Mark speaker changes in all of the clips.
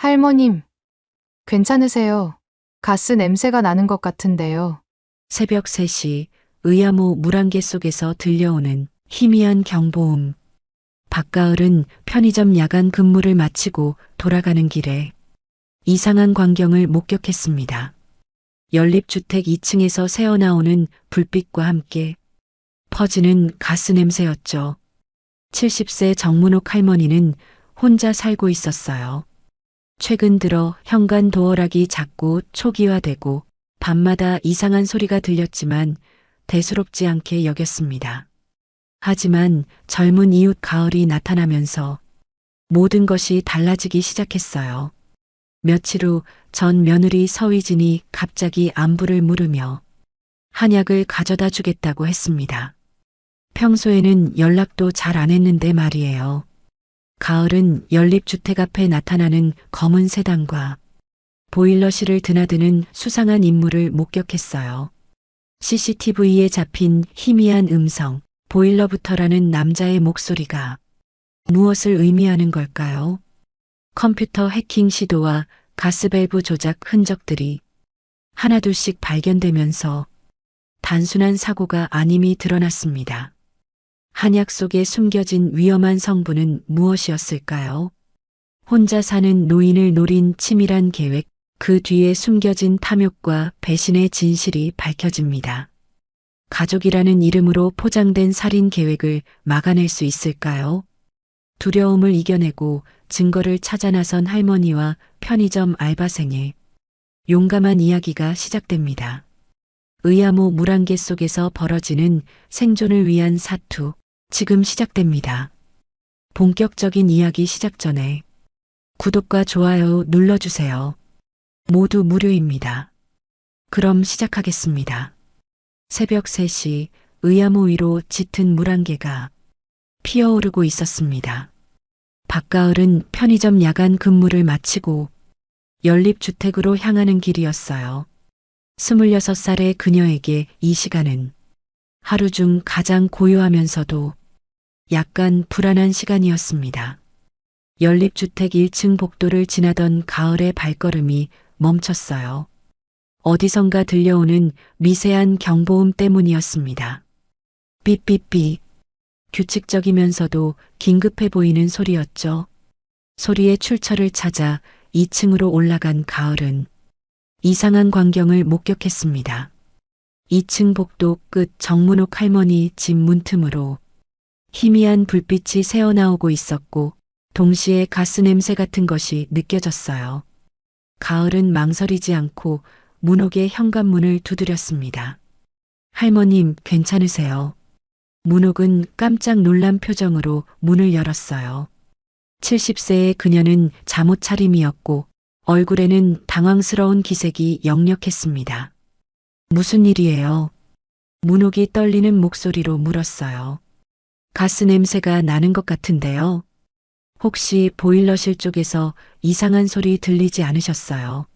Speaker 1: 할머님, 괜찮으세요? 가스 냄새가 나는 것 같은데요.
Speaker 2: 새벽 3시 의암호 물안개 속에서 들려오는 희미한 경보음. 박가을은 편의점 야간 근무를 마치고 돌아가는 길에 이상한 광경을 목격했습니다. 연립주택 2층에서 새어나오는 불빛과 함께 퍼지는 가스 냄새였죠. 70세 정문옥 할머니는 혼자 살고 있었어요. 최근 들어 현관 도어락이 자꾸 초기화되고 밤마다 이상한 소리가 들렸지만 대수롭지 않게 여겼습니다. 하지만 젊은 이웃 가을이 나타나면서 모든 것이 달라지기 시작했어요. 며칠 후 전 며느리 서위진이 갑자기 안부를 물으며 한약을 가져다 주겠다고 했습니다. 평소에는 연락도 잘 안 했는데 말이에요. 가을은 연립주택 앞에 나타나는 검은 세단과 보일러실을 드나드는 수상한 인물을 목격했어요. CCTV에 잡힌 희미한 음성, 보일러부터라는 남자의 목소리가 무엇을 의미하는 걸까요? 컴퓨터 해킹 시도와 가스밸브 조작 흔적들이 하나둘씩 발견되면서 단순한 사고가 아님이 드러났습니다. 한약 속에 숨겨진 위험한 성분은 무엇이었을까요? 혼자 사는 노인을 노린 치밀한 계획, 그 뒤에 숨겨진 탐욕과 배신의 진실이 밝혀집니다. 가족이라는 이름으로 포장된 살인 계획을 막아낼 수 있을까요? 두려움을 이겨내고 증거를 찾아 나선 할머니와 편의점 알바생의 용감한 이야기가 시작됩니다. 의암호 물안개 속에서 벌어지는 생존을 위한 사투, 지금 시작됩니다. 본격적인 이야기 시작 전에 구독과 좋아요 눌러주세요. 모두 무료입니다. 그럼 시작하겠습니다. 새벽 3시 의암호 위로 짙은 물안개가 피어오르고 있었습니다. 박가을은 편의점 야간 근무를 마치고 연립주택으로 향하는 길이었어요. 26살의 그녀에게 이 시간은 하루 중 가장 고요하면서도 약간 불안한 시간이었습니다. 연립주택 1층 복도를 지나던 가을의 발걸음이 멈췄어요. 어디선가 들려오는 미세한 경보음 때문이었습니다. 삐삐삐. 규칙적이면서도 긴급해 보이는 소리였죠. 소리의 출처를 찾아 2층으로 올라간 가을은 이상한 광경을 목격했습니다. 2층 복도 끝 정문옥 할머니 집 문틈으로 희미한 불빛이 새어나오고 있었고 동시에 가스 냄새 같은 것이 느껴졌어요. 가을은 망설이지 않고 문옥의 현관문을 두드렸습니다. 할머님, 괜찮으세요? 문옥은 깜짝 놀란 표정으로 문을 열었어요. 70세의 그녀는 잠옷 차림이었고 얼굴에는 당황스러운 기색이 역력했습니다. 무슨 일이에요? 문옥이 떨리는 목소리로 물었어요. 가스 냄새가 나는 것 같은데요. 혹시 보일러실 쪽에서 이상한 소리 들리지 않으셨어요?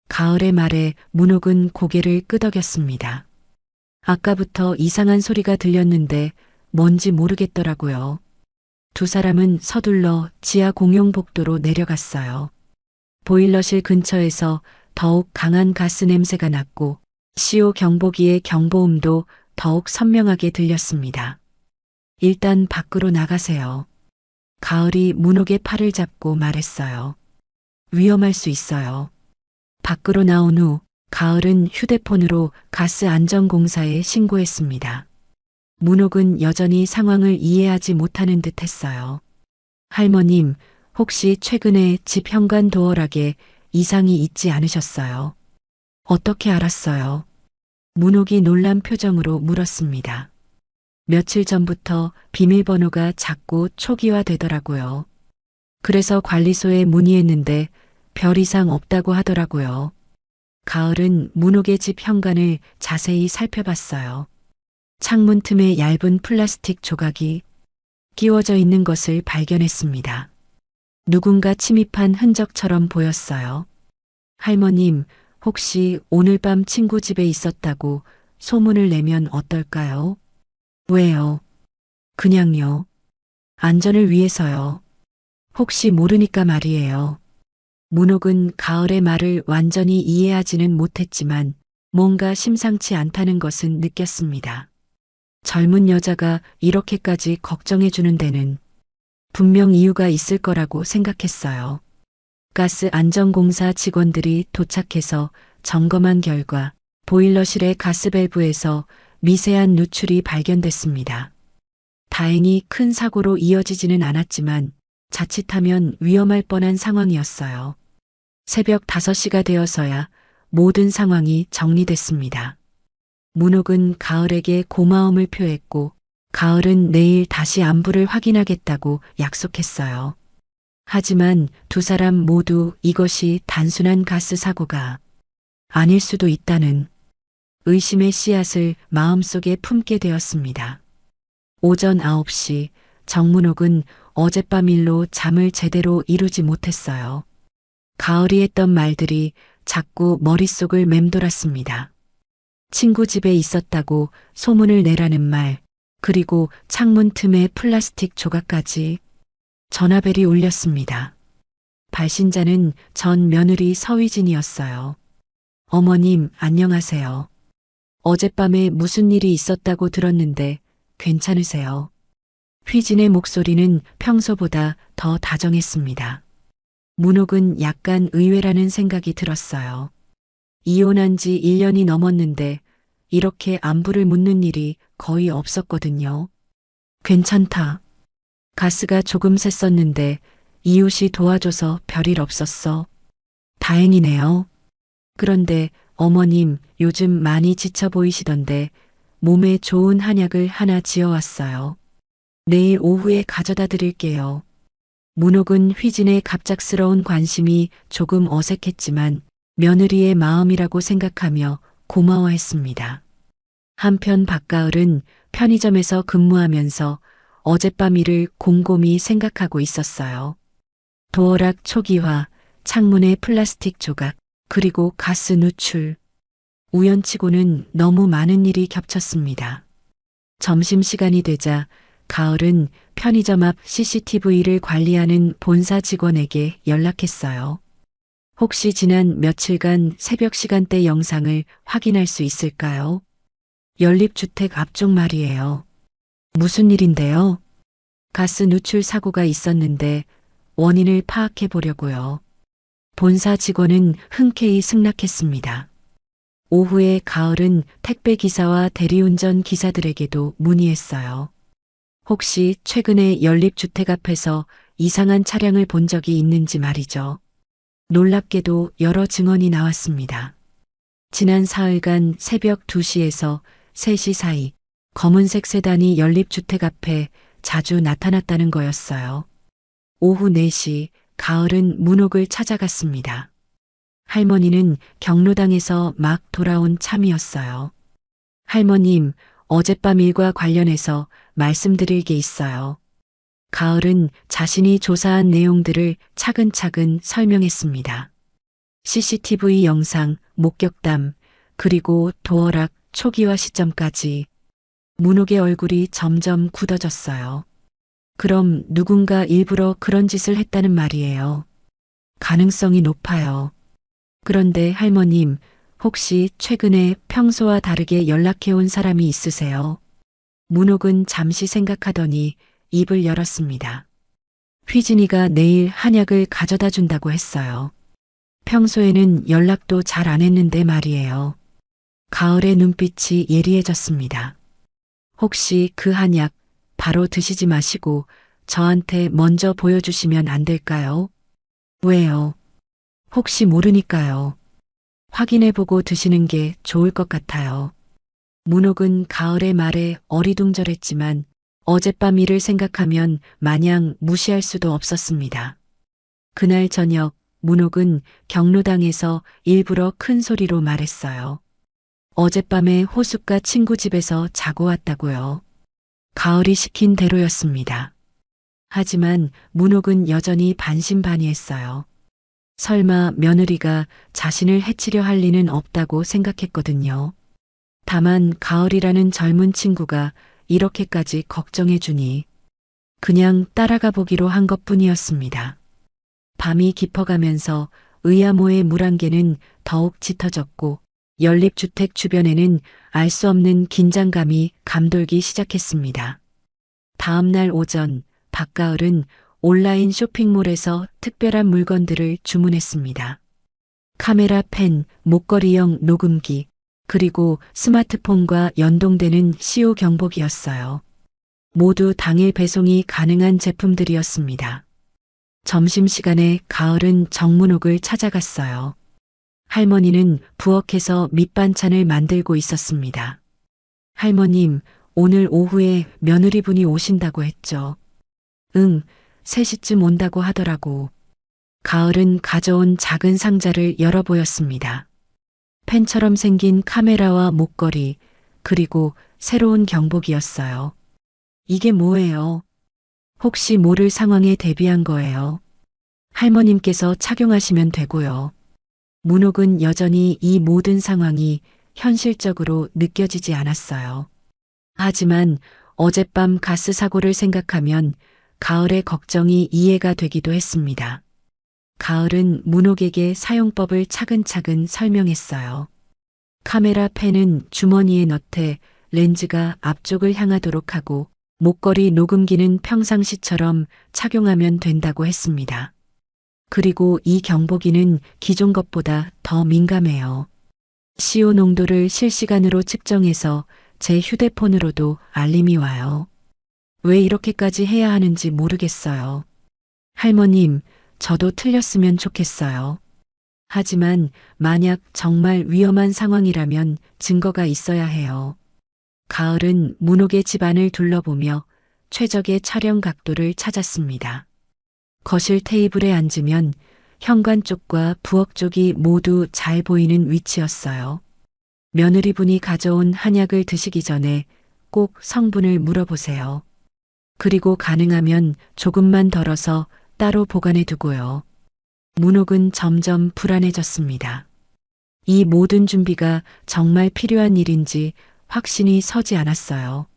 Speaker 2: 가을의 말에 문옥은 고개를 끄덕였습니다. 아까부터 이상한 소리가 들렸는데 뭔지 모르겠더라고요. 두 사람은 서둘러 지하 공용 복도로 내려갔어요. 보일러실 근처에서 더욱 강한 가스 냄새가 났고 CO 경보기의 경보음도 더욱 선명하게 들렸습니다. 일단 밖으로 나가세요. 가을이 문옥의 팔을 잡고 말했어요. 위험할 수 있어요. 밖으로 나온 후 가을은 휴대폰으로 가스 안전공사에 신고했습니다. 문옥은 여전히 상황을 이해하지 못하는 듯 했어요. 할머님, 혹시 최근에 집 현관 도어락에 이상이 있지 않으셨어요? 어떻게 알았어요? 문옥이 놀란 표정으로 물었습니다. 며칠 전부터 비밀번호가 자꾸 초기화되더라고요. 그래서 관리소에 문의했는데 별 이상 없다고 하더라고요. 가을은 문옥의 집 현관을 자세히 살펴봤어요. 창문 틈에 얇은 플라스틱 조각이 끼워져 있는 것을 발견했습니다. 누군가 침입한 흔적처럼 보였어요. 할머님, 혹시 오늘 밤 친구 집에 있었다고 소문을 내면 어떨까요? 왜요? 그냥요. 안전을 위해서요. 혹시 모르니까 말이에요. 문옥은 가을의 말을 완전히 이해하지는 못했지만 뭔가 심상치 않다는 것은 느꼈습니다. 젊은 여자가 이렇게까지 걱정해주는 데는 분명 이유가 있을 거라고 생각했어요. 가스 안전공사 직원들이 도착해서 점검한 결과 보일러실의 가스밸브에서 미세한 누출이 발견됐습니다. 다행히 큰 사고로 이어지지는 않았지만 자칫하면 위험할 뻔한 상황이었어요. 새벽 5시가 되어서야 모든 상황이 정리됐습니다. 문옥은 가을에게 고마움을 표했고 가을은 내일 다시 안부를 확인하겠다고 약속했어요. 하지만 두 사람 모두 이것이 단순한 가스 사고가 아닐 수도 있다는 의심의 씨앗을 마음속에 품게 되었습니다. 오전 9시 정문옥은 어젯밤 일로 잠을 제대로 이루지 못했어요. 가을이 했던 말들이 자꾸 머릿속을 맴돌았습니다. 친구 집에 있었다고 소문을 내라는 말, 그리고 창문 틈에 플라스틱 조각까지. 전화벨이 울렸습니다. 발신자는 전 며느리 서위진이었어요. 어머님, 안녕하세요. 어젯밤에 무슨 일이 있었다고 들었는데 괜찮으세요? 휘진의 목소리는 평소보다 더 다정했습니다. 문옥은 약간 의외라는 생각이 들었어요. 이혼한 지 1년이 넘었는데 이렇게 안부를 묻는 일이 거의 없었거든요. 괜찮다. 가스가 조금 샜었는데 이웃이 도와줘서 별일 없었어. 다행이네요. 그런데 어머님 요즘 많이 지쳐 보이시던데 몸에 좋은 한약을 하나 지어왔어요. 내일 오후에 가져다 드릴게요. 문옥은 휘진의 갑작스러운 관심이 조금 어색했지만 며느리의 마음이라고 생각하며 고마워했습니다. 한편 박가을은 편의점에서 근무하면서 어젯밤 일을 곰곰이 생각하고 있었어요. 도어락 초기화, 창문의 플라스틱 조각, 그리고 가스 누출. 우연치고는 너무 많은 일이 겹쳤습니다. 점심시간이 되자 가을은 편의점 앞 CCTV를 관리하는 본사 직원에게 연락했어요. 혹시 지난 며칠간 새벽 시간대 영상을 확인할 수 있을까요? 연립주택 앞쪽 말이에요. 무슨 일인데요? 가스 누출 사고가 있었는데 원인을 파악해 보려고요. 본사 직원은 흔쾌히 승낙했습니다. 오후에 가을은 택배 기사와 대리운전 기사들에게도 문의했어요. 혹시 최근에 연립주택 앞에서 이상한 차량을 본 적이 있는지 말이죠. 놀랍게도 여러 증언이 나왔습니다. 지난 사흘간 새벽 2시에서 3시 사이 검은색 세단이 연립주택 앞에 자주 나타났다는 거였어요. 오후 4시 가을은 문옥을 찾아갔습니다. 할머니는 경로당에서 막 돌아온 참이었어요. 할머님, 어젯밤 일과 관련해서 말씀드릴 게 있어요. 가을은 자신이 조사한 내용들을 차근차근 설명했습니다. CCTV 영상, 목격담, 그리고 도어락 초기화 시점까지. 문옥의 얼굴이 점점 굳어졌어요. 그럼 누군가 일부러 그런 짓을 했다는 말이에요. 가능성이 높아요. 그런데 할머님, 혹시 최근에 평소와 다르게 연락해온 사람이 있으세요? 문옥은 잠시 생각하더니 입을 열었습니다. 휘진이가 내일 한약을 가져다 준다고 했어요. 평소에는 연락도 잘 안 했는데 말이에요. 가을의 눈빛이 예리해졌습니다. 혹시 그 한약 바로 드시지 마시고 저한테 먼저 보여주시면 안 될까요? 왜요? 혹시 모르니까요. 확인해보고 드시는 게 좋을 것 같아요. 문옥은 가을의 말에 어리둥절했지만 어젯밤 일을 생각하면 마냥 무시할 수도 없었습니다. 그날 저녁 문옥은 경로당에서 일부러 큰 소리로 말했어요. 어젯밤에 호숫가 친구 집에서 자고 왔다고요. 가을이 시킨 대로였습니다. 하지만 문옥은 여전히 반신반의했어요. 설마 며느리가 자신을 해치려 할 리는 없다고 생각했거든요. 다만 가을이라는 젊은 친구가 이렇게까지 걱정해주니 그냥 따라가 보기로 한 것뿐이었습니다. 밤이 깊어가면서 의암호의 물안개는 더욱 짙어졌고 연립주택 주변에는 알 수 없는 긴장감이 감돌기 시작했습니다. 다음 날 오전, 박가을은 온라인 쇼핑몰에서 특별한 물건들을 주문했습니다. 카메라 펜, 목걸이형 녹음기, 그리고 스마트폰과 연동되는 시효 경보기였어요. 모두 당일 배송이 가능한 제품들이었습니다. 점심시간에 가을은 정문옥을 찾아갔어요. 할머니는 부엌에서 밑반찬을 만들고 있었습니다. 할머님, 오늘 오후에 며느리분이 오신다고 했죠. 응, 3시쯤 온다고 하더라고. 가을은 가져온 작은 상자를 열어보였습니다. 펜처럼 생긴 카메라와 목걸이, 그리고 새로운 경보기였어요. 이게 뭐예요? 혹시 모를 상황에 대비한 거예요. 할머님께서 착용하시면 되고요. 문옥은 여전히 이 모든 상황이 현실적으로 느껴지지 않았어요. 하지만 어젯밤 가스 사고를 생각하면 가을의 걱정이 이해가 되기도 했습니다. 가을은 문옥에게 사용법을 차근차근 설명했어요. 카메라 펜은 주머니에 넣되 렌즈가 앞쪽을 향하도록 하고 목걸이 녹음기는 평상시처럼 착용하면 된다고 했습니다. 그리고 이 경보기는 기존 것보다 더 민감해요. CO 농도를 실시간으로 측정해서 제 휴대폰으로도 알림이 와요. 왜 이렇게까지 해야 하는지 모르겠어요. 할머님, 저도 틀렸으면 좋겠어요. 하지만 만약 정말 위험한 상황이라면 증거가 있어야 해요. 가을은 문옥의 집안을 둘러보며 최적의 촬영 각도를 찾았습니다. 거실 테이블에 앉으면 현관 쪽과 부엌 쪽이 모두 잘 보이는 위치였어요. 며느리분이 가져온 한약을 드시기 전에 꼭 성분을 물어보세요. 그리고 가능하면 조금만 덜어서 따로 보관해 두고요. 문옥은 점점 불안해졌습니다. 이 모든 준비가 정말 필요한 일인지 확신이 서지 않았어요.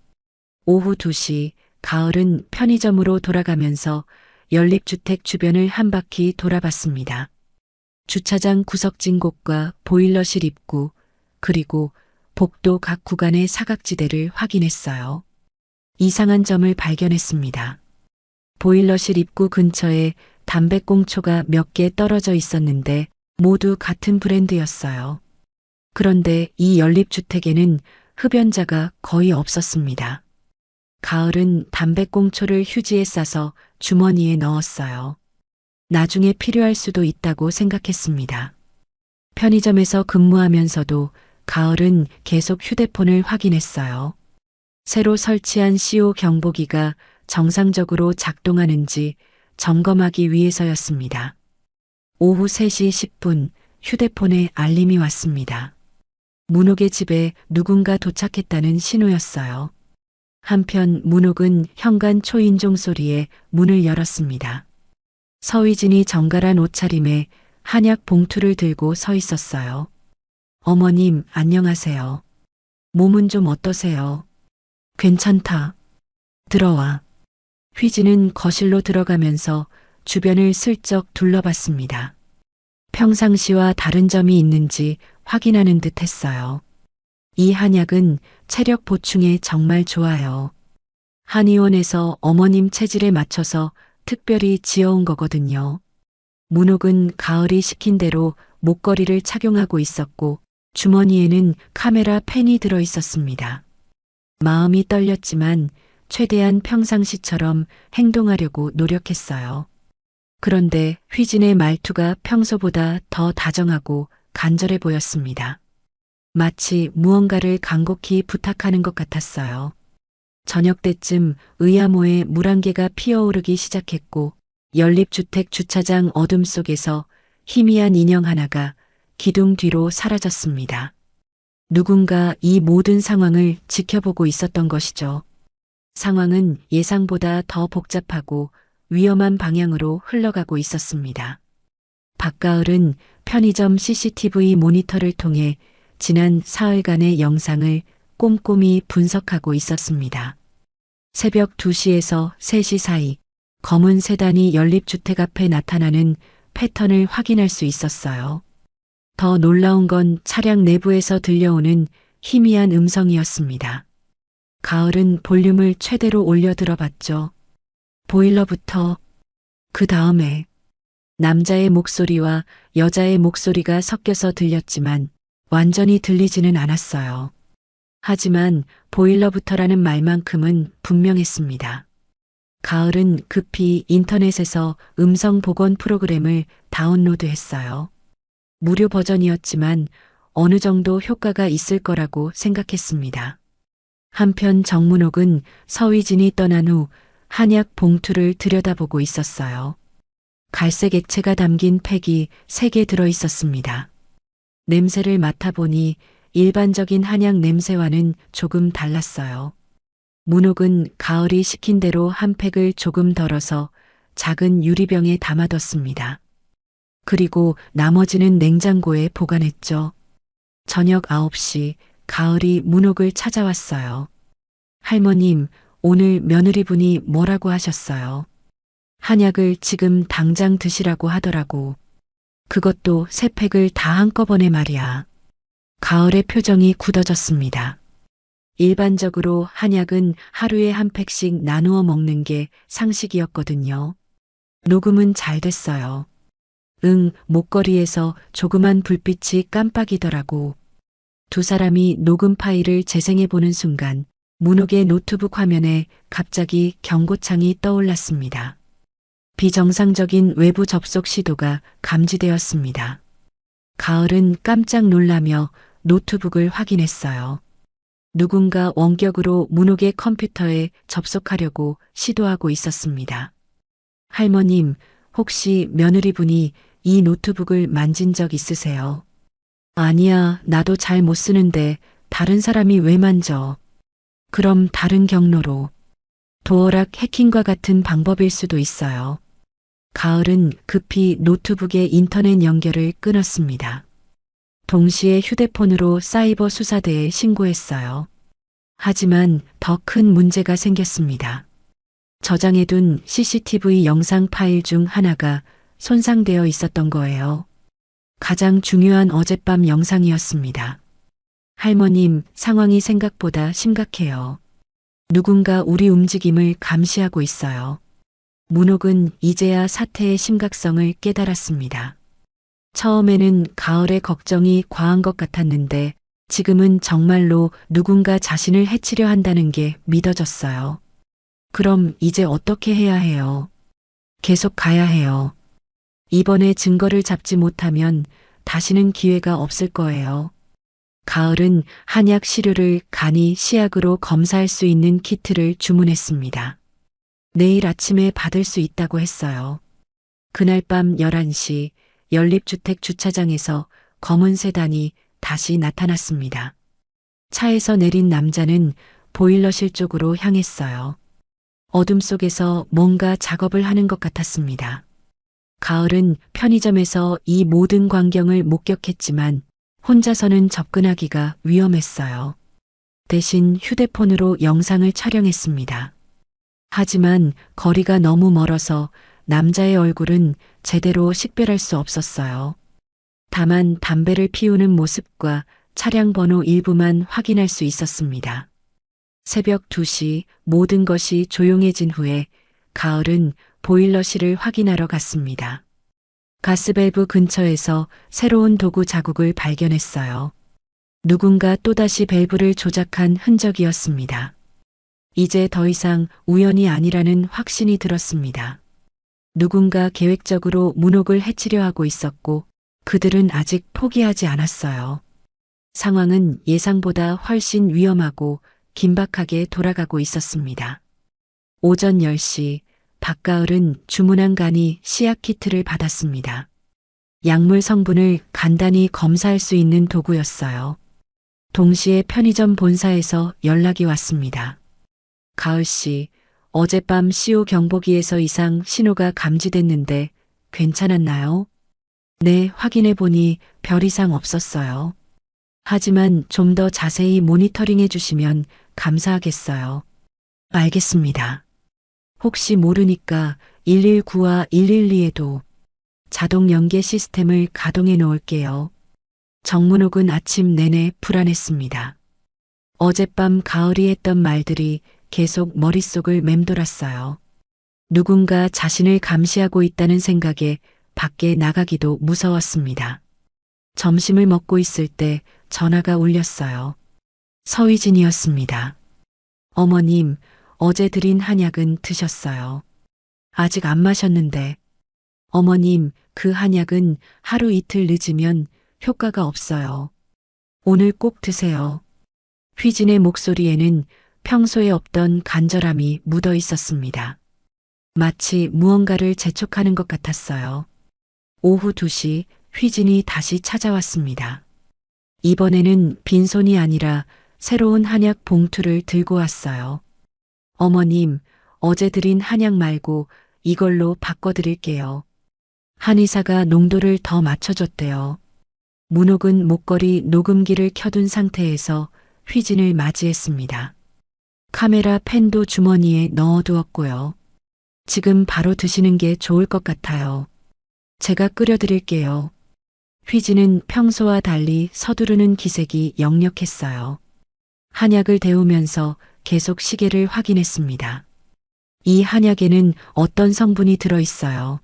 Speaker 2: 오후 2시, 가을은 편의점으로 돌아가면서 연립주택 주변을 한 바퀴 돌아봤습니다. 주차장 구석진 곳과 보일러실 입구, 그리고 복도 각 구간의 사각지대를 확인했어요. 이상한 점을 발견했습니다. 보일러실 입구 근처에 담배꽁초가 몇 개 떨어져 있었는데 모두 같은 브랜드였어요. 그런데 이 연립주택에는 흡연자가 거의 없었습니다. 가을은 담배꽁초를 휴지에 싸서 주머니에 넣었어요. 나중에 필요할 수도 있다고 생각했습니다. 편의점에서 근무하면서도 가을은 계속 휴대폰을 확인했어요. 새로 설치한 CO 경보기가 정상적으로 작동하는지 점검하기 위해서였습니다. 오후 3시 10분 휴대폰에 알림이 왔습니다. 문옥의 집에 누군가 도착했다는 신호였어요. 한편 문옥은 현관 초인종 소리에 문을 열었습니다. 서위진이 정갈한 옷차림에 한약 봉투를 들고 서 있었어요. 어머님, 안녕하세요. 몸은 좀 어떠세요? 괜찮다. 들어와. 휘진은 거실로 들어가면서 주변을 슬쩍 둘러봤습니다. 평상시와 다른 점이 있는지 확인하는 듯 했어요. 이 한약은 체력 보충에 정말 좋아요. 한의원에서 어머님 체질에 맞춰서 특별히 지어온 거거든요. 문옥은 가을이 시킨 대로 목걸이를 착용하고 있었고 주머니에는 카메라 펜이 들어 있었습니다. 마음이 떨렸지만 최대한 평상시처럼 행동하려고 노력했어요. 그런데 휘진의 말투가 평소보다 더 다정하고 간절해 보였습니다. 마치 무언가를 간곡히 부탁하는 것 같았어요. 저녁 때쯤 의암호에 물안개가 피어오르기 시작했고 연립주택 주차장 어둠 속에서 희미한 인형 하나가 기둥 뒤로 사라졌습니다. 누군가 이 모든 상황을 지켜보고 있었던 것이죠. 상황은 예상보다 더 복잡하고 위험한 방향으로 흘러가고 있었습니다. 박가을은 편의점 CCTV 모니터를 통해 지난 사흘간의 영상을 꼼꼼히 분석하고 있었습니다. 새벽 2시에서 3시 사이 검은 세단이 연립주택 앞에 나타나는 패턴을 확인할 수 있었어요. 더 놀라운 건 차량 내부에서 들려오는 희미한 음성이었습니다. 가을은 볼륨을 최대로 올려 들어봤죠. 보일러부터 그 다음에 남자의 목소리와 여자의 목소리가 섞여서 들렸지만 완전히 들리지는 않았어요. 하지만 보일러부터라는 말만큼은 분명했습니다. 가을은 급히 인터넷에서 음성 복원 프로그램을 다운로드했어요. 무료 버전이었지만 어느 정도 효과가 있을 거라고 생각했습니다. 한편 정문옥은 서위진이 떠난 후 한약 봉투를 들여다보고 있었어요. 갈색 액체가 담긴 팩이 3개 들어 있었습니다. 냄새를 맡아보니 일반적인 한약 냄새와는 조금 달랐어요. 문옥은 가을이 시킨 대로 한 팩을 조금 덜어서 작은 유리병에 담아뒀습니다. 그리고 나머지는 냉장고에 보관했죠. 저녁 9시 가을이 문옥을 찾아왔어요. 할머님, 오늘 며느리분이 뭐라고 하셨어요? 한약을 지금 당장 드시라고 하더라고. 그것도 3팩을 다 한꺼번에 말이야. 가을의 표정이 굳어졌습니다. 일반적으로 한약은 하루에 한 팩씩 나누어 먹는 게 상식이었거든요. 녹음은 잘 됐어요. 목걸이에서 조그만 불빛이 깜빡이더라고. 두 사람이 녹음 파일을 재생해보는 순간 문옥의 노트북 화면에 갑자기 경고창이 떠올랐습니다. 비정상적인 외부 접속 시도가 감지되었습니다. 가을은 깜짝 놀라며 노트북을 확인했어요. 누군가 원격으로 문옥의 컴퓨터에 접속하려고 시도하고 있었습니다. 할머님, 혹시 며느리분이 이 노트북을 만진 적 있으세요? 아니야, 나도 잘 못 쓰는데 다른 사람이 왜 만져? 그럼 다른 경로로. 도어락 해킹과 같은 방법일 수도 있어요. 가을은 급히 노트북의 인터넷 연결을 끊었습니다. 동시에 휴대폰으로 사이버 수사대에 신고했어요. 하지만 더 큰 문제가 생겼습니다. 저장해둔 CCTV 영상 파일 중 하나가 손상되어 있었던 거예요. 가장 중요한 어젯밤 영상이었습니다. 할머님, 상황이 생각보다 심각해요. 누군가 우리 움직임을 감시하고 있어요. 문옥은 이제야 사태의 심각성을 깨달았습니다. 처음에는 가을의 걱정이 과한 것 같았는데 지금은 정말로 누군가 자신을 해치려 한다는 게 믿어졌어요. 그럼 이제 어떻게 해야 해요? 계속 가야 해요. 이번에 증거를 잡지 못하면 다시는 기회가 없을 거예요. 가을은 한약 시료를 간이 시약으로 검사할 수 있는 키트를 주문했습니다. 내일 아침에 받을 수 있다고 했어요. 그날 밤 11시 연립주택 주차장에서 검은 세단이 다시 나타났습니다. 차에서 내린 남자는 보일러실 쪽으로 향했어요. 어둠 속에서 뭔가 작업을 하는 것 같았습니다. 가을은 편의점에서 이 모든 광경을 목격했지만 혼자서는 접근하기가 위험했어요. 대신 휴대폰으로 영상을 촬영했습니다. 하지만 거리가 너무 멀어서 남자의 얼굴은 제대로 식별할 수 없었어요. 다만 담배를 피우는 모습과 차량 번호 일부만 확인할 수 있었습니다. 새벽 2시 모든 것이 조용해진 후에 가을은 보일러실을 확인하러 갔습니다. 가스밸브 근처에서 새로운 도구 자국을 발견했어요. 누군가 또다시 밸브를 조작한 흔적이었습니다. 이제 더 이상 우연이 아니라는 확신이 들었습니다. 누군가 계획적으로 문옥을 해치려 하고 있었고 그들은 아직 포기하지 않았어요. 상황은 예상보다 훨씬 위험하고 긴박하게 돌아가고 있었습니다. 오전 10시 박가을은 주문한 간이 시약 키트를 받았습니다. 약물 성분을 간단히 검사할 수 있는 도구였어요. 동시에 편의점 본사에서 연락이 왔습니다. 가을 씨, 어젯밤 CO 경보기에서 이상 신호가 감지됐는데 괜찮았나요? 네, 확인해 보니 별 이상 없었어요. 하지만 좀 더 자세히 모니터링해 주시면 감사하겠어요. 알겠습니다. 혹시 모르니까 119와 112에도 자동 연계 시스템을 가동해 놓을게요. 정문옥은 아침 내내 불안했습니다. 어젯밤 가을이 했던 말들이 계속 머릿속을 맴돌았어요. 누군가 자신을 감시하고 있다는 생각에 밖에 나가기도 무서웠습니다. 점심을 먹고 있을 때 전화가 울렸어요. 서위진이었습니다. 어머님, 어제 드린 한약은 드셨어요. 아직 안 마셨는데. 어머님, 그 한약은 하루 이틀 늦으면 효과가 없어요. 오늘 꼭 드세요. 휘진의 목소리에는 평소에 없던 간절함이 묻어 있었습니다. 마치 무언가를 재촉하는 것 같았어요. 오후 2시 휘진이 다시 찾아왔습니다. 이번에는 빈손이 아니라 새로운 한약 봉투를 들고 왔어요. 어머님, 어제 드린 한약 말고 이걸로 바꿔드릴게요. 한의사가 농도를 더 맞춰줬대요. 문옥은 목걸이 녹음기를 켜둔 상태에서 휘진을 맞이했습니다. 카메라 펜도 주머니에 넣어두었고요. 지금 바로 드시는 게 좋을 것 같아요. 제가 끓여드릴게요. 휘진은 평소와 달리 서두르는 기색이 역력했어요. 한약을 데우면서 계속 시계를 확인했습니다. 이 한약에는 어떤 성분이 들어있어요.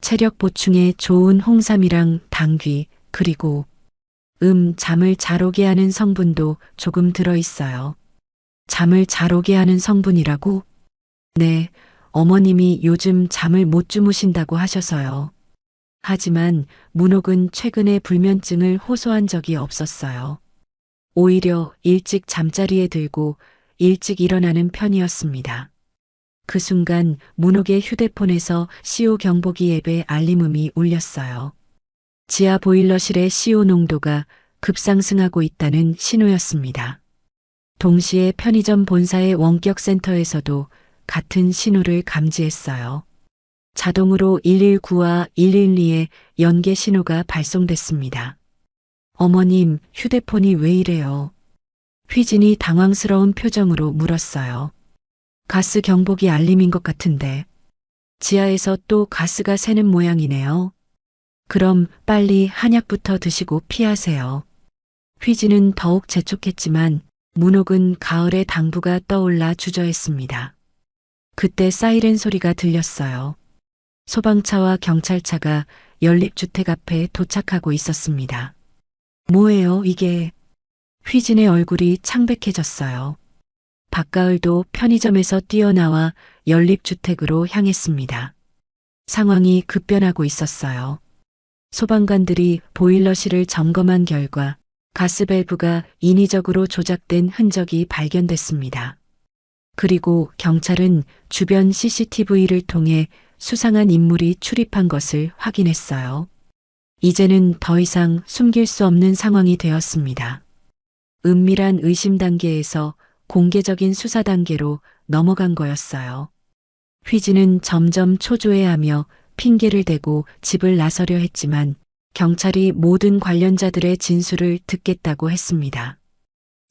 Speaker 2: 체력 보충에 좋은 홍삼이랑 당귀, 그리고 잠을 잘 오게 하는 성분도 조금 들어있어요. 잠을 잘 오게 하는 성분이라고? 네, 어머님이 요즘 잠을 못 주무신다고 하셔서요. 하지만 문옥은 최근에 불면증을 호소한 적이 없었어요. 오히려 일찍 잠자리에 들고 일찍 일어나는 편이었습니다. 그 순간 문옥의 휴대폰에서 CO 경보기 앱의 알림음이 울렸어요. 지하 보일러실의 CO 농도가 급상승하고 있다는 신호였습니다. 동시에 편의점 본사의 원격센터에서도 같은 신호를 감지했어요. 자동으로 119와 112에 연계 신호가 발송됐습니다. 어머님, 휴대폰이 왜 이래요? 휘진이 당황스러운 표정으로 물었어요. 가스 경보기 알림인 것 같은데. 지하에서 또 가스가 새는 모양이네요. 그럼 빨리 한약부터 드시고 피하세요. 휘진은 더욱 재촉했지만 문옥은 가을의 당부가 떠올라 주저했습니다. 그때 사이렌 소리가 들렸어요. 소방차와 경찰차가 연립주택 앞에 도착하고 있었습니다. 뭐예요, 이게? 휘진의 얼굴이 창백해졌어요. 박가을도 편의점에서 뛰어나와 연립주택으로 향했습니다. 상황이 급변하고 있었어요. 소방관들이 보일러실을 점검한 결과 가스밸브가 인위적으로 조작된 흔적이 발견됐습니다. 그리고 경찰은 주변 CCTV를 통해 수상한 인물이 출입한 것을 확인했어요. 이제는 더 이상 숨길 수 없는 상황이 되었습니다. 은밀한 의심 단계에서 공개적인 수사 단계로 넘어간 거였어요. 휘진은 점점 초조해하며 핑계를 대고 집을 나서려 했지만 경찰이 모든 관련자들의 진술을 듣겠다고 했습니다.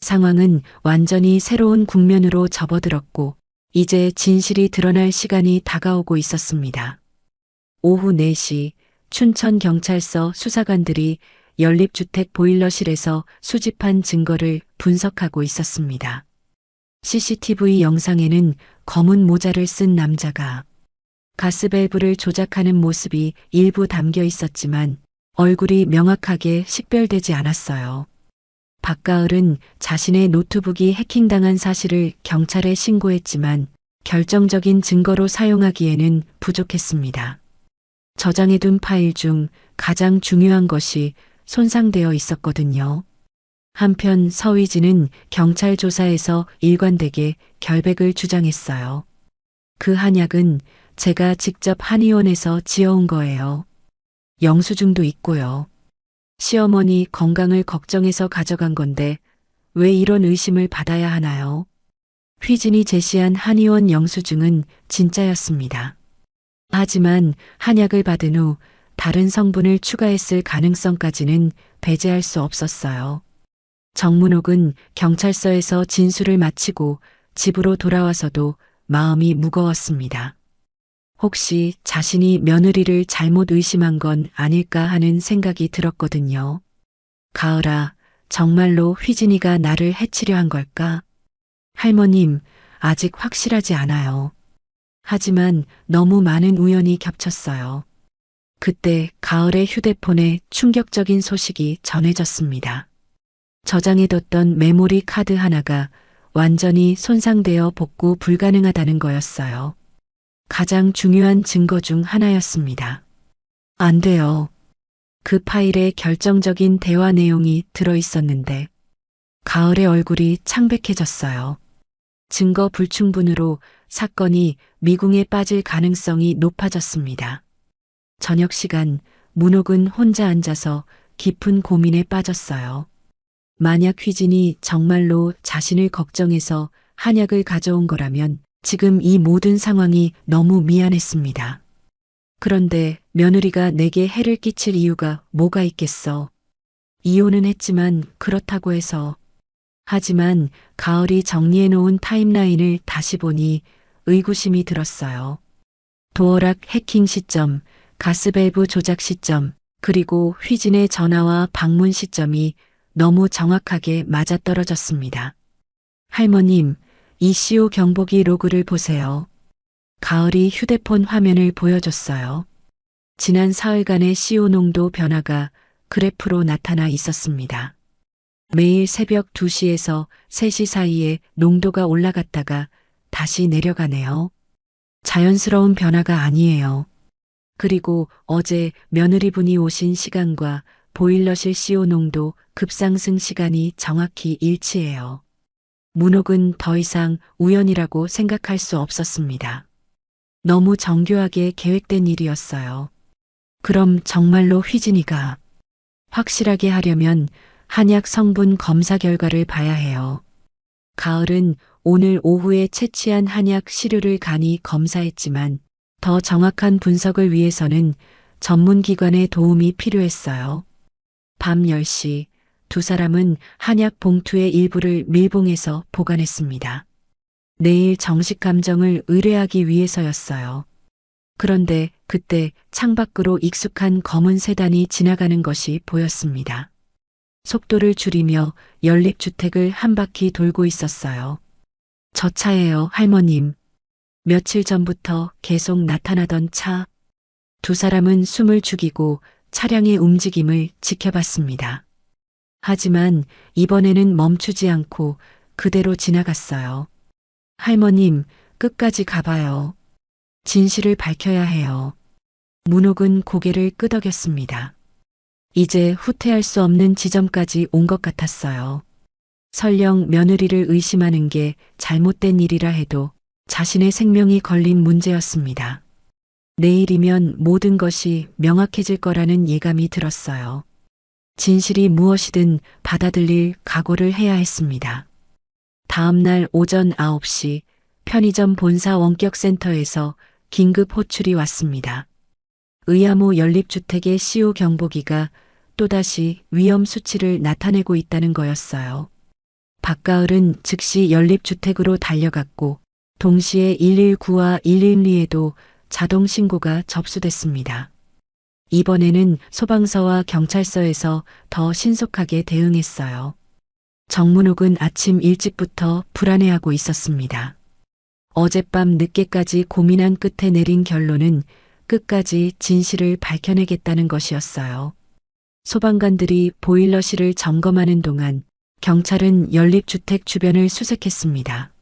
Speaker 2: 상황은 완전히 새로운 국면으로 접어들었고 이제 진실이 드러날 시간이 다가오고 있었습니다. 오후 4시 춘천경찰서 수사관들이 연립주택 보일러실에서 수집한 증거를 분석하고 있었습니다. CCTV 영상에는 검은 모자를 쓴 남자가 가스밸브를 조작하는 모습이 일부 담겨 있었지만 얼굴이 명확하게 식별되지 않았어요. 박가을은 자신의 노트북이 해킹당한 사실을 경찰에 신고했지만 결정적인 증거로 사용하기에는 부족했습니다. 저장해둔 파일 중 가장 중요한 것이 손상되어 있었거든요. 한편 서위진은 경찰 조사에서 일관되게 결백을 주장했어요. 그 한약은 제가 직접 한의원에서 지어온 거예요. 영수증도 있고요. 시어머니 건강을 걱정해서 가져간 건데 왜 이런 의심을 받아야 하나요? 휘진이 제시한 한의원 영수증은 진짜였습니다. 하지만 한약을 받은 후 다른 성분을 추가했을 가능성까지는 배제할 수 없었어요. 정문옥은 경찰서에서 진술을 마치고 집으로 돌아와서도 마음이 무거웠습니다. 혹시 자신이 며느리를 잘못 의심한 건 아닐까 하는 생각이 들었거든요. 가을아, 정말로 휘진이가 나를 해치려 한 걸까? 할머님, 아직 확실하지 않아요. 하지만 너무 많은 우연이 겹쳤어요. 그때 가을의 휴대폰에 충격적인 소식이 전해졌습니다. 저장해뒀던 메모리 카드 하나가 완전히 손상되어 복구 불가능하다는 거였어요. 가장 중요한 증거 중 하나였습니다. 안 돼요. 그 파일에 결정적인 대화 내용이 들어 있었는데 가을의 얼굴이 창백해졌어요. 증거 불충분으로 사건이 미궁에 빠질 가능성이 높아졌습니다. 저녁 시간 문옥은 혼자 앉아서 깊은 고민에 빠졌어요. 만약 휘진이 정말로 자신을 걱정해서 한약을 가져온 거라면 지금 이 모든 상황이 너무 미안했습니다. 그런데 며느리가 내게 해를 끼칠 이유가 뭐가 있겠어? 이혼은 했지만 그렇다고 해서. 하지만 가을이 정리해놓은 타임라인을 다시 보니 의구심이 들었어요. 도어락 해킹 시점, 가스밸브 조작 시점, 그리고 휘진의 전화와 방문 시점이 너무 정확하게 맞아떨어졌습니다. 할머님, ECO 경보기 로그를 보세요. 가을이 휴대폰 화면을 보여줬어요. 지난 사흘간의 CO 농도 변화가 그래프로 나타나 있었습니다. 매일 새벽 2시에서 3시 사이에 농도가 올라갔다가 다시 내려가네요. 자연스러운 변화가 아니에요. 그리고 어제 며느리분이 오신 시간과 보일러실 CO 농도 급상승 시간이 정확히 일치해요. 문옥은 더 이상 우연이라고 생각할 수 없었습니다. 너무 정교하게 계획된 일이었어요. 그럼 정말로 휘진이가 확실하게 하려면 한약 성분 검사 결과를 봐야 해요. 가을은 오늘 오후에 채취한 한약 시료를 간이 검사했지만 더 정확한 분석을 위해서는 전문기관의 도움이 필요했어요. 밤 10시 두 사람은 한약 봉투의 일부를 밀봉해서 보관했습니다. 내일 정식 감정을 의뢰하기 위해서였어요. 그런데 그때 창밖으로 익숙한 검은 세단이 지나가는 것이 보였습니다. 속도를 줄이며 연립주택을 한 바퀴 돌고 있었어요. 저 차예요, 할머님. 며칠 전부터 계속 나타나던 차. 두 사람은 숨을 죽이고 차량의 움직임을 지켜봤습니다. 하지만 이번에는 멈추지 않고 그대로 지나갔어요. 할머님, 끝까지 가봐요. 진실을 밝혀야 해요. 문옥은 고개를 끄덕였습니다. 이제 후퇴할 수 없는 지점까지 온 것 같았어요. 설령 며느리를 의심하는 게 잘못된 일이라 해도 자신의 생명이 걸린 문제였습니다. 내일이면 모든 것이 명확해질 거라는 예감이 들었어요. 진실이 무엇이든 받아들일 각오를 해야 했습니다. 다음 날 오전 9시 편의점 본사 원격센터에서 긴급 호출이 왔습니다. 의암호 연립주택의 CO 경보기가 또다시 위험 수치를 나타내고 있다는 거였어요. 박가을은 즉시 연립주택으로 달려갔고 동시에 119와 112에도 자동 신고가 접수됐습니다. 이번에는 소방서와 경찰서에서 더 신속하게 대응했어요. 정문옥은 아침 일찍부터 불안해하고 있었습니다. 어젯밤 늦게까지 고민한 끝에 내린 결론은 끝까지 진실을 밝혀내겠다는 것이었어요. 소방관들이 보일러실을 점검하는 동안 경찰은 연립주택 주변을 수색했습니다.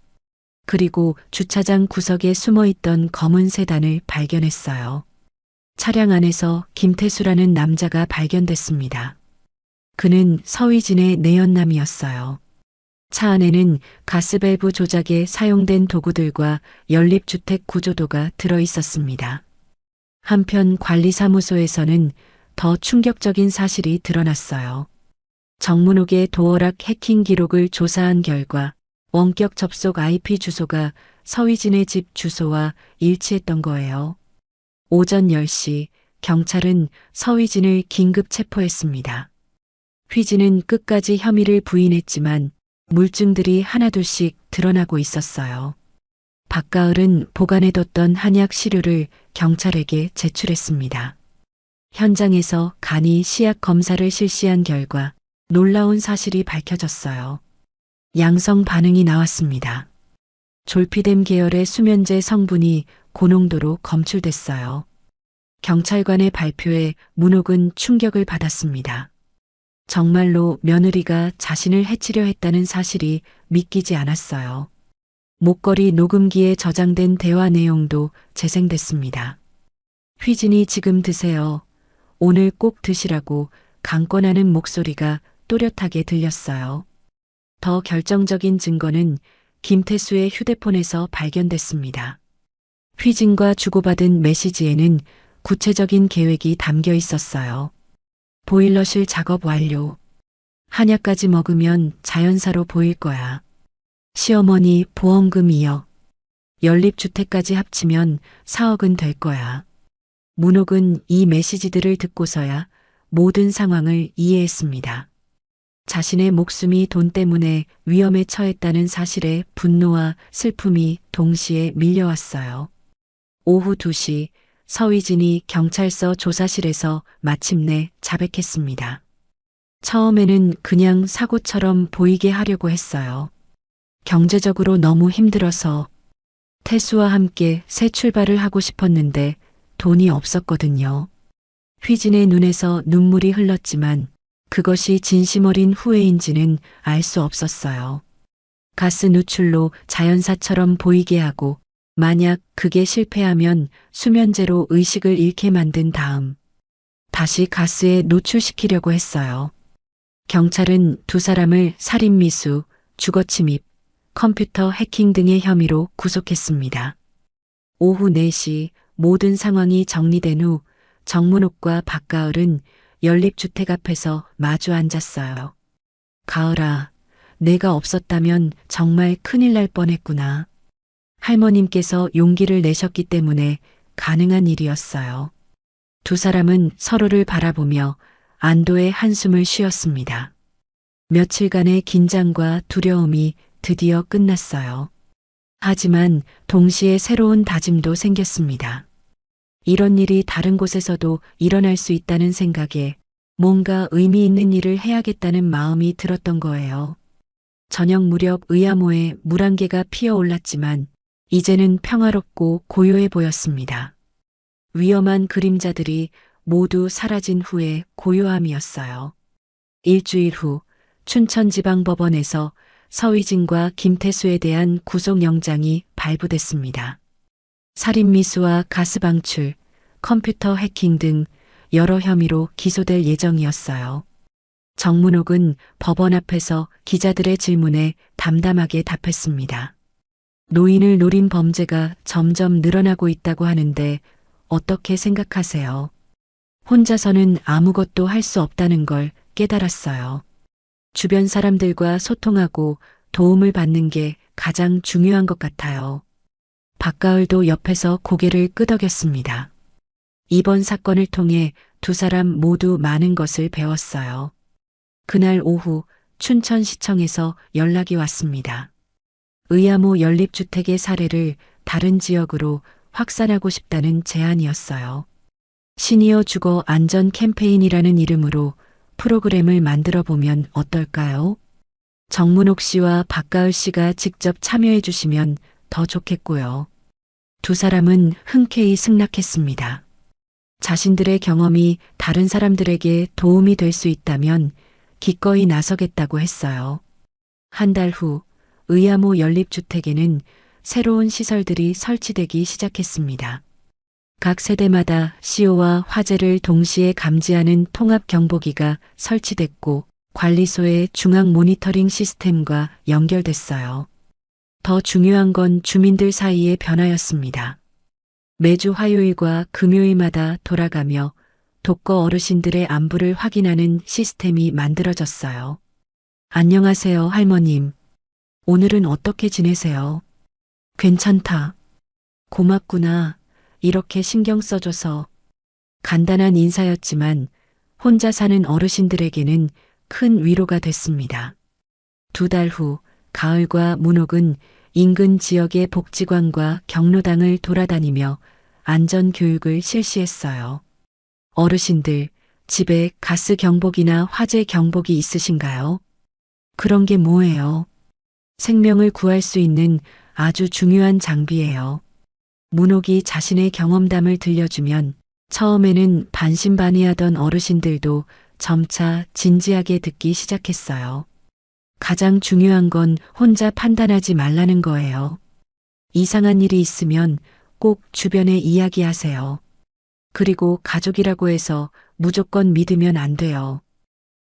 Speaker 2: 그리고 주차장 구석에 숨어있던 검은 세단을 발견했어요. 차량 안에서 김태수라는 남자가 발견됐습니다. 그는 서위진의 내연남이었어요. 차 안에는 가스밸브 조작에 사용된 도구들과 연립주택 구조도가 들어 있었습니다. 한편 관리사무소에서는 더 충격적인 사실이 드러났어요. 정문옥의 도어락 해킹 기록을 조사한 결과 원격 접속 IP 주소가 서위진의 집 주소와 일치했던 거예요. 오전 10시 경찰은 서위진을 긴급 체포했습니다. 휘진은 끝까지 혐의를 부인했지만 물증들이 하나둘씩 드러나고 있었어요. 박가을은 보관해뒀던 한약 시료를 경찰에게 제출했습니다. 현장에서 간이 시약 검사를 실시한 결과 놀라운 사실이 밝혀졌어요. 양성 반응이 나왔습니다. 졸피뎀 계열의 수면제 성분이 고농도로 검출됐어요. 경찰관의 발표에 문옥은 충격을 받았습니다. 정말로 며느리가 자신을 해치려 했다는 사실이 믿기지 않았어요. 목걸이 녹음기에 저장된 대화 내용도 재생됐습니다. 휘진이 지금 드세요. 오늘 꼭 드시라고 강권하는 목소리가 또렷하게 들렸어요. 더 결정적인 증거는 김태수의 휴대폰에서 발견됐습니다. 휘진과 주고받은 메시지에는 구체적인 계획이 담겨 있었어요. 보일러실 작업 완료. 한약까지 먹으면 자연사로 보일 거야. 시어머니 보험금이요. 연립주택까지 합치면 4억은 될 거야. 문옥은 이 메시지들을 듣고서야 모든 상황을 이해했습니다. 자신의 목숨이 돈 때문에 위험에 처했다는 사실에 분노와 슬픔이 동시에 밀려왔어요. 오후 2시 서휘진이 경찰서 조사실에서 마침내 자백했습니다. 처음에는 그냥 사고처럼 보이게 하려고 했어요. 경제적으로 너무 힘들어서 태수와 함께 새 출발을 하고 싶었는데 돈이 없었거든요. 휘진의 눈에서 눈물이 흘렀지만 그것이 진심 어린 후회인지는 알 수 없었어요. 가스 누출로 자연사처럼 보이게 하고 만약 그게 실패하면 수면제로 의식을 잃게 만든 다음 다시 가스에 노출시키려고 했어요. 경찰은 두 사람을 살인미수, 주거침입, 컴퓨터 해킹 등의 혐의로 구속했습니다. 오후 4시 모든 상황이 정리된 후 정문옥과 박가을은 연립주택 앞에서 마주 앉았어요. 가을아, 내가 없었다면 정말 큰일 날 뻔했구나. 할머님께서 용기를 내셨기 때문에 가능한 일이었어요. 두 사람은 서로를 바라보며 안도의 한숨을 쉬었습니다. 며칠간의 긴장과 두려움이 드디어 끝났어요. 하지만 동시에 새로운 다짐도 생겼습니다. 이런 일이 다른 곳에서도 일어날 수 있다는 생각에 뭔가 의미 있는 일을 해야겠다는 마음이 들었던 거예요. 저녁 무렵 의암호에 물안개가 피어올랐지만 이제는 평화롭고 고요해 보였습니다. 위험한 그림자들이 모두 사라진 후의 고요함이었어요. 일주일 후 춘천지방법원에서 서휘진과 김태수에 대한 구속영장이 발부됐습니다. 살인미수와 가스방출, 컴퓨터 해킹 등 여러 혐의로 기소될 예정이었어요. 정문옥은 법원 앞에서 기자들의 질문에 담담하게 답했습니다. 노인을 노린 범죄가 점점 늘어나고 있다고 하는데 어떻게 생각하세요? 혼자서는 아무것도 할 수 없다는 걸 깨달았어요. 주변 사람들과 소통하고 도움을 받는 게 가장 중요한 것 같아요. 박가을도 옆에서 고개를 끄덕였습니다. 이번 사건을 통해 두 사람 모두 많은 것을 배웠어요. 그날 오후 춘천시청에서 연락이 왔습니다. 의암호 연립주택의 사례를 다른 지역으로 확산하고 싶다는 제안이었어요. 시니어 주거 안전 캠페인이라는 이름으로 프로그램을 만들어 보면 어떨까요? 정문옥 씨와 박가을 씨가 직접 참여해 주시면 더 좋겠고요. 두 사람은 흔쾌히 승낙했습니다. 자신들의 경험이 다른 사람들에게 도움이 될 수 있다면 기꺼이 나서겠다고 했어요. 한 달 후 의암호 연립주택에는 새로운 시설들이 설치되기 시작했습니다. 각 세대마다 시효와 화재를 동시에 감지하는 통합 경보기가 설치됐고 관리소의 중앙 모니터링 시스템과 연결됐어요. 더 중요한 건 주민들 사이의 변화였습니다. 매주 화요일과 금요일마다 돌아가며 독거 어르신들의 안부를 확인하는 시스템이 만들어졌어요. 안녕하세요, 할머님. 오늘은 어떻게 지내세요? 괜찮다. 고맙구나. 이렇게 신경 써줘서. 간단한 인사였지만 혼자 사는 어르신들에게는 큰 위로가 됐습니다. 두 달 후 가을과 문옥은 인근 지역의 복지관과 경로당을 돌아다니며 안전 교육을 실시했어요. 어르신들, 집에 가스 경보기나 화재 경보기 있으신가요? 그런 게 뭐예요? 생명을 구할 수 있는 아주 중요한 장비예요. 문옥이 자신의 경험담을 들려주면 처음에는 반신반의하던 어르신들도 점차 진지하게 듣기 시작했어요. 가장 중요한 건 혼자 판단하지 말라는 거예요. 이상한 일이 있으면 꼭 주변에 이야기하세요. 그리고 가족이라고 해서 무조건 믿으면 안 돼요.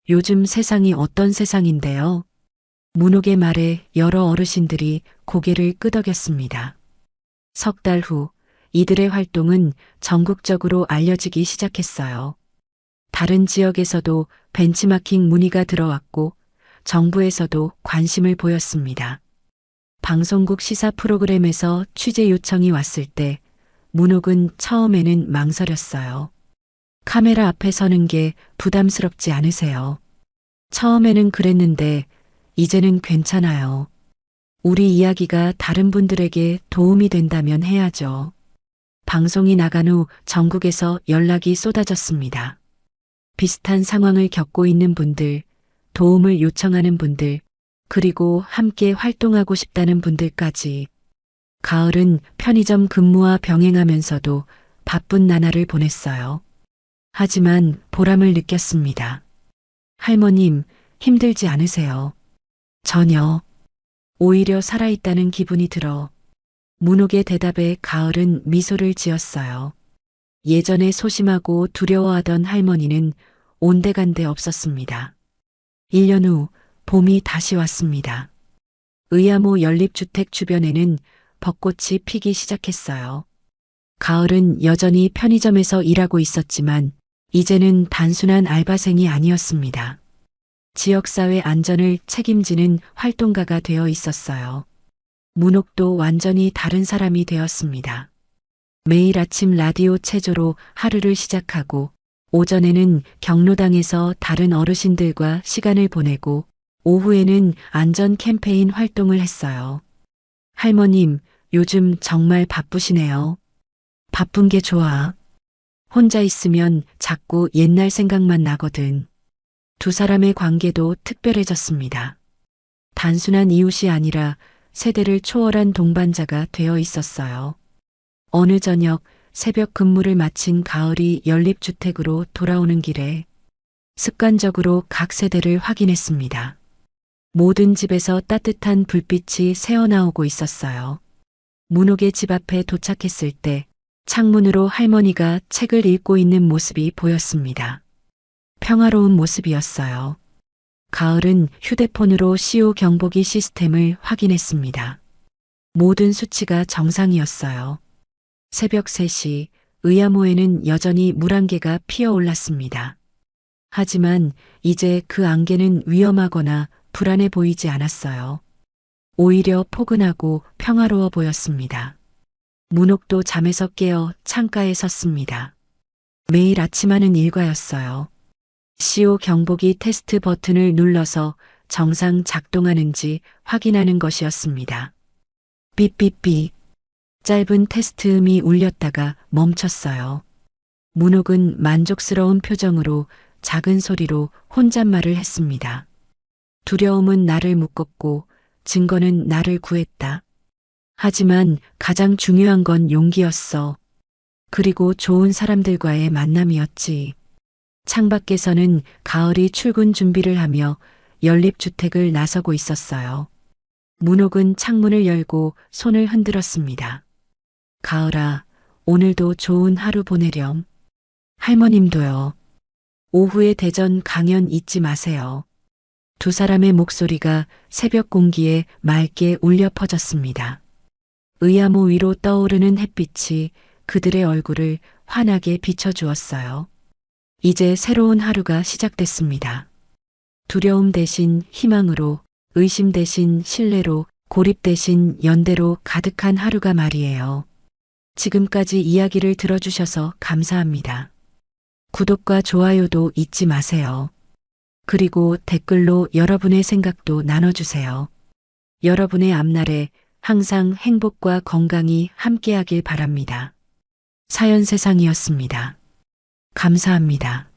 Speaker 2: 요즘 세상이 어떤 세상인데요? 문옥의 말에 여러 어르신들이 고개를 끄덕였습니다. 석 달 후 이들의 활동은 전국적으로 알려지기 시작했어요. 다른 지역에서도 벤치마킹 문의가 들어왔고 정부에서도 관심을 보였습니다. 방송국 시사 프로그램에서 취재 요청이 왔을 때 문옥은 처음에는 망설였어요. 카메라 앞에 서는 게 부담스럽지 않으세요? 처음에는 그랬는데 이제는 괜찮아요. 우리 이야기가 다른 분들에게 도움이 된다면 해야죠. 방송이 나간 후 전국에서 연락이 쏟아졌습니다. 비슷한 상황을 겪고 있는 분들, 도움을 요청하는 분들, 그리고 함께 활동하고 싶다는 분들까지. 가을은 편의점 근무와 병행하면서도 바쁜 나날을 보냈어요. 하지만 보람을 느꼈습니다. 할머님, 힘들지 않으세요? 전혀. 오히려 살아있다는 기분이 들어. 문옥의 대답에 가을은 미소를 지었어요. 예전에 소심하고 두려워하던 할머니는 온데간데 없었습니다. 1년 후 봄이 다시 왔습니다. 의암호 연립주택 주변에는 벚꽃이 피기 시작했어요. 가을은 여전히 편의점에서 일하고 있었지만 이제는 단순한 알바생이 아니었습니다. 지역사회 안전을 책임지는 활동가가 되어 있었어요. 문옥도 완전히 다른 사람이 되었습니다. 매일 아침 라디오 체조로 하루를 시작하고 오전에는 경로당에서 다른 어르신들과 시간을 보내고 오후에는 안전 캠페인 활동을 했어요. 할머님, 요즘 정말 바쁘시네요. 바쁜 게 좋아. 혼자 있으면 자꾸 옛날 생각만 나거든. 두 사람의 관계도 특별해졌습니다. 단순한 이웃이 아니라 세대를 초월한 동반자가 되어 있었어요. 어느 저녁 새벽 근무를 마친 가을이 연립주택으로 돌아오는 길에 습관적으로 각 세대를 확인했습니다. 모든 집에서 따뜻한 불빛이 새어나오고 있었어요. 문옥의 집 앞에 도착했을 때 창문으로 할머니가 책을 읽고 있는 모습이 보였습니다. 평화로운 모습이었어요. 가을은 휴대폰으로 CO 경보기 시스템을 확인했습니다. 모든 수치가 정상이었어요. 새벽 3시 의암호에는 여전히 물안개가 피어올랐습니다. 하지만 이제 그 안개는 위험하거나 불안해 보이지 않았어요. 오히려 포근하고 평화로워 보였습니다. 문옥도 잠에서 깨어 창가에 섰습니다. 매일 아침하는 일과였어요. CO 경보기 테스트 버튼을 눌러서 정상 작동하는지 확인하는 것이었습니다. 삐삐삐. 짧은 테스트음이 울렸다가 멈췄어요. 문옥은 만족스러운 표정으로 작은 소리로 혼잣말을 했습니다. 두려움은 나를 묶었고 증거는 나를 구했다. 하지만 가장 중요한 건 용기였어. 그리고 좋은 사람들과의 만남이었지. 창밖에서는 가을이 출근 준비를 하며 연립주택을 나서고 있었어요. 문옥은 창문을 열고 손을 흔들었습니다. 가을아, 오늘도 좋은 하루 보내렴. 할머님도요. 오후에 대전 강연 잊지 마세요. 두 사람의 목소리가 새벽 공기에 맑게 울려 퍼졌습니다. 의암호 위로 떠오르는 햇빛이 그들의 얼굴을 환하게 비춰주었어요. 이제 새로운 하루가 시작됐습니다. 두려움 대신 희망으로, 의심 대신 신뢰로, 고립 대신 연대로 가득한 하루가 말이에요. 지금까지 이야기를 들어주셔서 감사합니다. 구독과 좋아요도 잊지 마세요. 그리고 댓글로 여러분의 생각도 나눠주세요. 여러분의 앞날에 항상 행복과 건강이 함께하길 바랍니다. 사연세상이었습니다. 감사합니다.